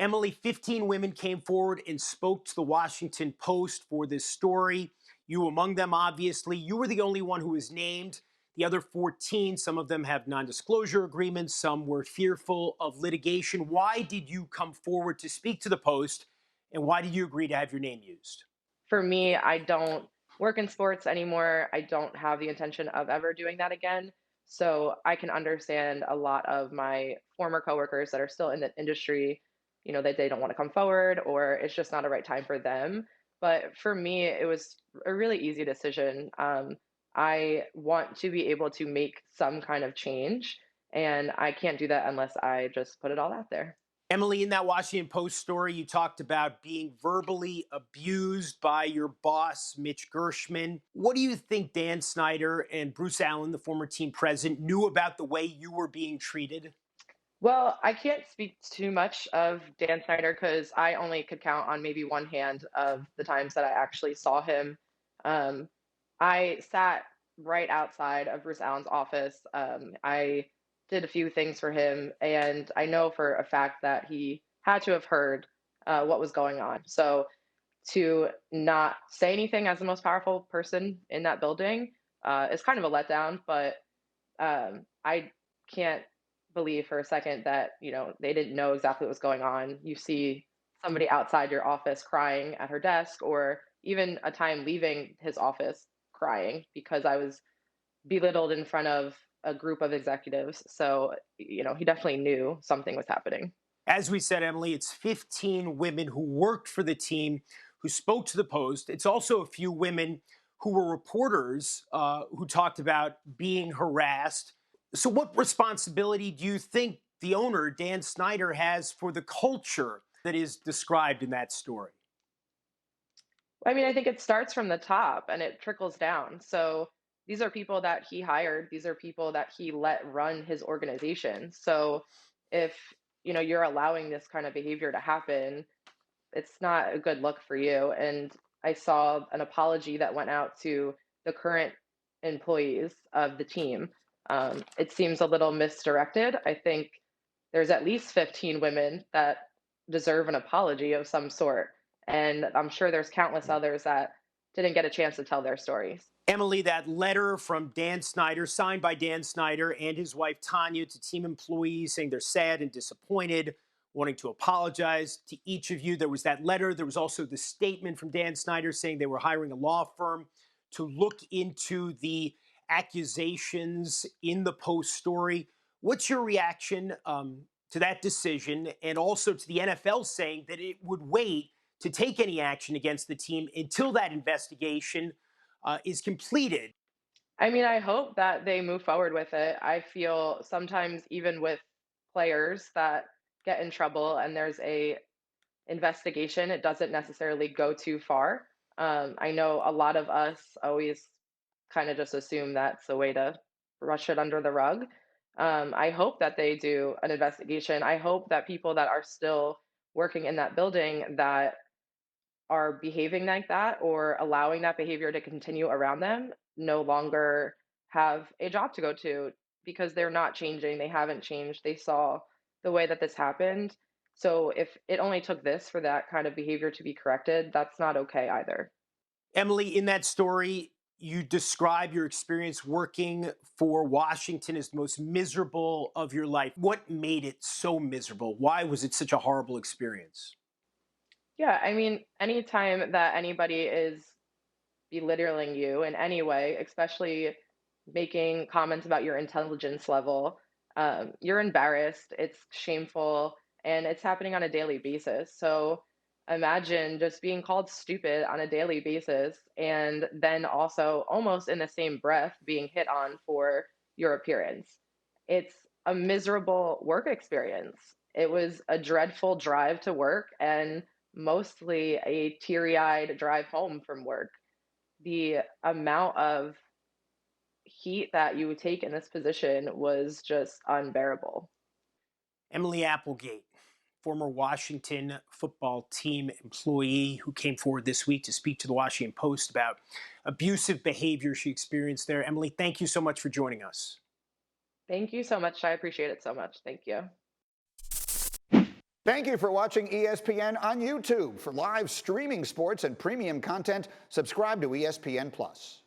Emily, 15 women came forward and spoke to the Washington Post for this story. You among them, obviously. You were the only one who was named. The other 14, some of them have non-disclosure agreements. Some were fearful of litigation. Why did you come forward to speak to the Post, and why did you agree to have your name used? For me, I don't work in sports anymore. I don't have the intention of ever doing that again. So I can understand a lot of my former coworkers that are still in the industry, that they don't want to come forward or it's just not a right time for them. But for me, it was a really easy decision. I want to be able to make some kind of change, and I can't do that unless I just put it all out there. Emily, in that Washington Post story, you talked about being verbally abused by your boss, Mitch Gershman. What do you think Dan Snyder and Bruce Allen, the former team president, knew about the way you were being treated? Well, I can't speak too much of Dan Snyder because I only could count on maybe one hand of the times that I actually saw him. Um, I sat right outside of Bruce Allen's office. I did a few things for him, and I know for a fact that he had to have heard what was going on. So to not say anything as the most powerful person in that building is kind of a letdown, but I can't believe for a second that, they didn't know exactly what was going on. You see somebody outside your office crying at her desk, or even a time leaving his office crying because I was belittled in front of a group of executives. So, he definitely knew something was happening. As we said, Emily, it's 15 women who worked for the team who spoke to the Post. It's also a few women who were reporters who talked about being harassed. So, what responsibility do you think the owner, Dan Snyder, has for the culture that is described in that story? I mean, I think it starts from the top and it trickles down. So these are people that he hired, these are people that he let run his organization. So if, you're allowing this kind of behavior to happen, it's not a good look for you. And I saw an apology that went out to the current employees of the team. It seems a little misdirected. I think there's at least 15 women that deserve an apology of some sort. And I'm sure there's countless others that didn't get a chance to tell their stories. Emily, that letter from Dan Snyder, signed by Dan Snyder and his wife Tanya to team employees saying they're sad and disappointed, wanting to apologize to each of you. There was that letter. There was also the statement from Dan Snyder saying they were hiring a law firm to look into the accusations in the Post story. What's your reaction to that decision, and also to the NFL saying that it would wait to take any action against the team until that investigation is completed? I mean, I hope that they move forward with it. I feel sometimes even with players that get in trouble and there's a investigation, it doesn't necessarily go too far. I know a lot of us always kind of just assume that's a way to brush it under the rug. I hope that they do an investigation. I hope that people that are still working in that building that are behaving like that or allowing that behavior to continue around them no longer have a job to go to because they're not changing. They haven't changed. They saw the way that this happened. So if it only took this for that kind of behavior to be corrected, that's not okay either. Emily, in that story, you describe your experience working for Washington as the most miserable of your life. What made it so miserable? Why was it such a horrible experience? Yeah, I mean, anytime that anybody is belittling you in any way, especially making comments about your intelligence level, you're embarrassed, it's shameful, and it's happening on a daily basis. So imagine just being called stupid on a daily basis and then also almost in the same breath being hit on for your appearance. It's a miserable work experience. It was a dreadful drive to work and mostly a teary eyed drive home from work. The amount of heat that you would take in this position was just unbearable. Emily Applegate, former Washington football team employee who came forward this week to speak to the Washington Post about abusive behavior she experienced there. Emily, thank you so much for joining us. Thank you so much. I appreciate it so much. Thank you. Thank you for watching ESPN on YouTube. For live streaming sports and premium content, subscribe to ESPN+.